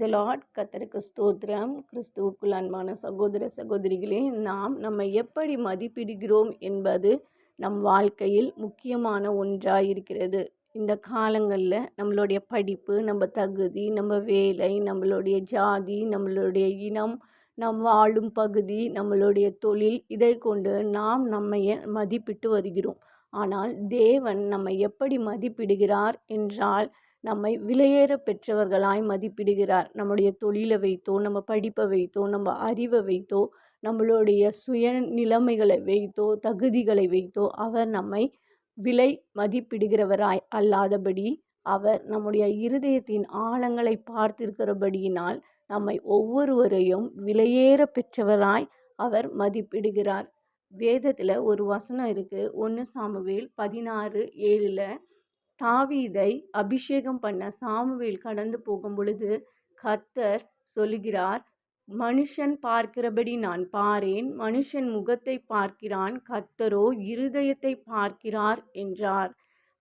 த Lord. கர்த்தருக்கு ஸ்தோத்திரம். கிறிஸ்துவுக்குள் அன்பான சகோதர சகோதரிகளே, நாம் நம்மை எப்படி மதிப்பிடுகிறோம் என்பது நம் வாழ்க்கையில் முக்கியமான ஒன்றாக இருக்கிறது. இந்த காலங்களில் நம்மளுடைய படிப்பு, நம்ம தகுதி, நம்ம வேலை, நம்மளுடைய ஜாதி, நம்மளுடைய இனம், நம் வாழும் பகுதி, நம்மளுடைய தொழில், இதை கொண்டு நாம் நம்மைய மதிப்பிட்டு வருகிறோம். ஆனால் தேவன் நம்மை எப்படி மதிப்பிடுகிறார் என்றால், நம்மை விலையேற பெற்றவர்களாய் மதிப்பிடுகிறார். நம்முடைய தொழிலை வைத்தோ, நம்ம படிப்பை வைத்தோ, நம்ம அறிவை வைத்தோ, நம்மளுடைய சுய நிலைமைகளை வைத்தோ, தகுதிகளை வைத்தோ அவர் நம்மை விலை மதிப்பிடுகிறவராய் அல்லாதபடி, அவர் நம்முடைய இருதயத்தின் ஆழங்களை பார்த்திருக்கிறபடியினால் நம்மை ஒவ்வொருவரையும் விலையேற பெற்றவராய் அவர் மதிப்பிடுகிறார். வேதத்தில் ஒரு வசனம் இருக்குது. 1 சாமுவேல் 16:7 தாவீதை அபிஷேகம் பண்ண சாமுவேல் கடந்து போகும் பொழுது கர்த்தர் சொல்லுகிறார், மனுஷன் பார்க்கிறபடி நான் பாரேன், மனுஷன் முகத்தை பார்க்கிறான், கர்த்தரோ இருதயத்தை பார்க்கிறார் என்றார்.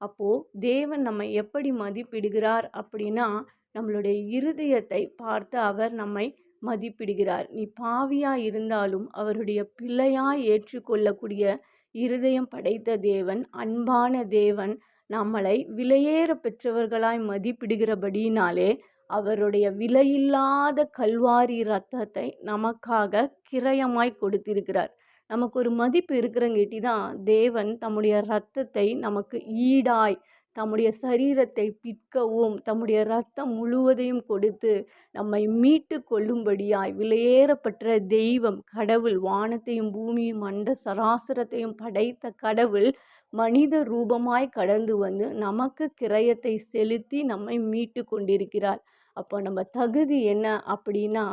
அப்போது தேவன் நம்மை எப்படி மதிப்பிடுகிறார் அப்படின்னா, நம்மளுடைய இருதயத்தை பார்த்து அவர் நம்மை மதிப்பிடுகிறார். நீ பாவியாக இருந்தாலும் அவருடைய பிள்ளையாய் ஏற்றுக்கொள்ளக்கூடிய இருதயம் படைத்த தேவன், அன்பான தேவன் நம்மளை விலையேற பெற்றவர்களாய் மதிப்பிடுகிறபடினாலே அவருடைய விலையில்லாத கல்வாரி இரத்தத்தை நமக்காக கிரயமாய் கொடுத்திருக்கிறார். நமக்கு ஒரு மதிப்பு இருக்கிறங்கேட்டி தான் தேவன் தம்முடைய இரத்தத்தை நமக்கு ஈடாய் தம்முடைய சரீரத்தை பிற்கவும் தம்முடைய இரத்தம் முழுவதையும் கொடுத்து நம்மை மீட்டு கொள்ளும்படியாய் விலையேறப்பட்ட தெய்வம் கடவுள், வானத்தையும் பூமியும் அண்ட சராசரத்தையும் படைத்த கடவுள் மனித ரூபமாய் கடந்து வந்து நமக்கு கிரயத்தை செலுத்தி நம்மை மீட்டு கொண்டிருக்கிறார். அப்போ நம்ம தகுதி என்ன அப்படின்னா,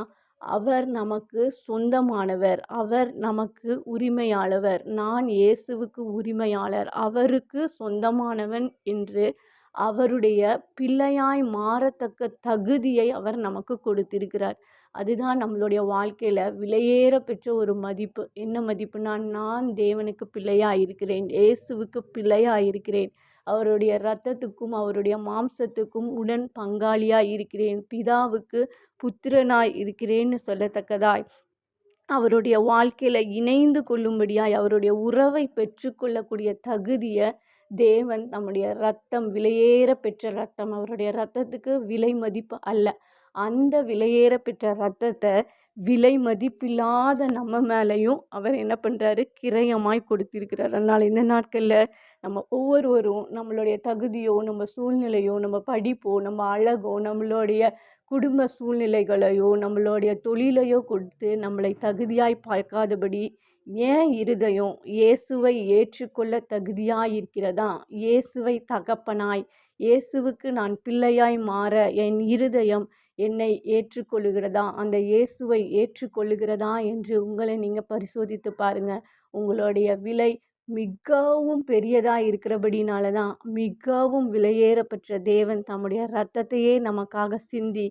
அவர் நமக்கு சொந்தமானவர், அவர் நமக்கு உரிமையாளவர். நான் இயேசுவுக்கு உரிமையாளர், அவருக்கு சொந்தமானவன் என்று அவருடைய பிள்ளையாய் மாறத்தக்க தகுதியை அவர் நமக்கு கொடுத்திருக்கிறார். அதுதான் நம்மளுடைய வாழ்க்கையில் விலையேற பெற்ற ஒரு மதிப்பு. என்ன மதிப்புனா, நான் தேவனுக்கு பிள்ளையாக இருக்கிறேன், இயேசுவுக்கு பிள்ளையாக இருக்கிறேன், அவருடைய இரத்தத்துக்கும் அவருடைய மாம்சத்துக்கும் உடன் பங்காளியாக இருக்கிறேன், பிதாவுக்கு புத்திரனாய் இருக்கிறேன்னு சொல்லத்தக்கதாய் அவருடைய வாழ்க்கையில் இணைந்து கொள்ளும்படியாய் அவருடைய உறவை பெற்றுக்கொள்ளக்கூடிய தகுதியை தேவன் நம்முடைய இரத்தம், விலையேற பெற்ற இரத்தம், அவருடைய இரத்தத்துக்கு விலை மதிப்பு அல்ல, அந்த விலையேற பெற்ற இரத்தத்தை விலை மதிப்பில்லாத நம்ம மேலேயும் அவர் என்ன பண்ணுறாரு, கிரயமாய் கொடுத்திருக்கிறார். அதனால் இந்த நாட்களில் நம்ம ஒவ்வொருவரும் நம்மளுடைய தகுதியோ, நம்ம சூழ்நிலையோ, நம்ம படிப்போ, நம்ம அழகோ, நம்மளுடைய குடும்ப சூழ்நிலைகளையோ, நம்மளுடைய தொழிலையோ கொடுத்து நம்மளை தகுதியாய் பார்க்காதபடி, ஏன் இருதயம் இயேசுவை ஏற்றுக்கொள்ள தகுதியாய் இருக்கிறதா, இயேசுவை தகப்பனாய், இயேசுவுக்கு நான் பிள்ளையாய் மாற என் இருதயம் என்னை ஏற்றுக்கொள்ளுகிறதா, அந்த இயேசுவை ஏற்றுக்கொள்ளுகிறதா என்று உங்களை நீங்கள் பரிசோதித்து பாருங்கள். உங்களுடைய விலை மிகவும் பெரியதாக இருக்கிறபடினால தான் மிகவும் விலையேறப்பெற்ற தேவன் தம்முடைய இரத்தத்தையே நமக்காக சிந்தி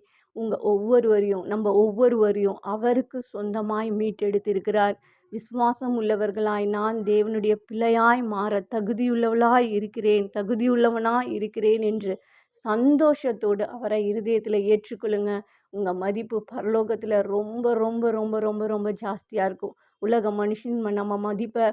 நம்ம ஒவ்வொருவரையும் அவருக்கு சொந்தமாய் மீட்டெடுத்திருக்கிறார். விசுவாசம் உள்ளவர்களாய் நான் தேவனுடைய பிள்ளையாய் மாற தகுதியுள்ளவனாய் இருக்கிறேன் என்று சந்தோஷத்தோடு அவரை இருதயத்தில் ஏற்றுக்கொள்ளுங்க. உங்கள் மதிப்பு பரலோகத்தில் ரொம்ப ரொம்ப ரொம்ப ரொம்ப ரொம்ப ஜாஸ்தியாக இருக்கும். உலக மனுஷன் நம்ம மதிப்பை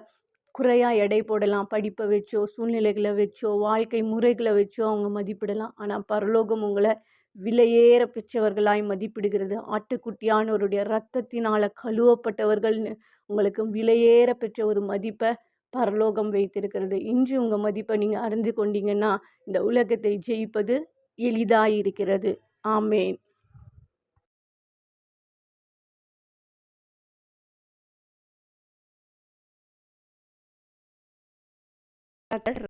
குறையாக எடை போடலாம், படிப்பை வச்சோ, சூழ்நிலைகளை வச்சோ, வாழ்க்கை முறைகளை வச்சோ அவங்க மதிப்பிடலாம். ஆனால் பரலோகம் உங்களை விலையேற பெற்றவர்களாய் மதிப்பிடுகிறது. ஆட்டுக்குட்டியானவருடைய இரத்தத்தினால் கழுவப்பட்டவர்கள்னு உங்களுக்கு விலையேற பெற்ற ஒரு மதிப்பை பரலோகம் வைத்திருக்கிறது. இன்று உங்கள் மதிப்பை நீங்கள் அறிந்து கொண்டீங்கன்னா இந்த உலகத்தை ஜெயிப்பது எளிதாயிருக்கிறது. ஆமேன்.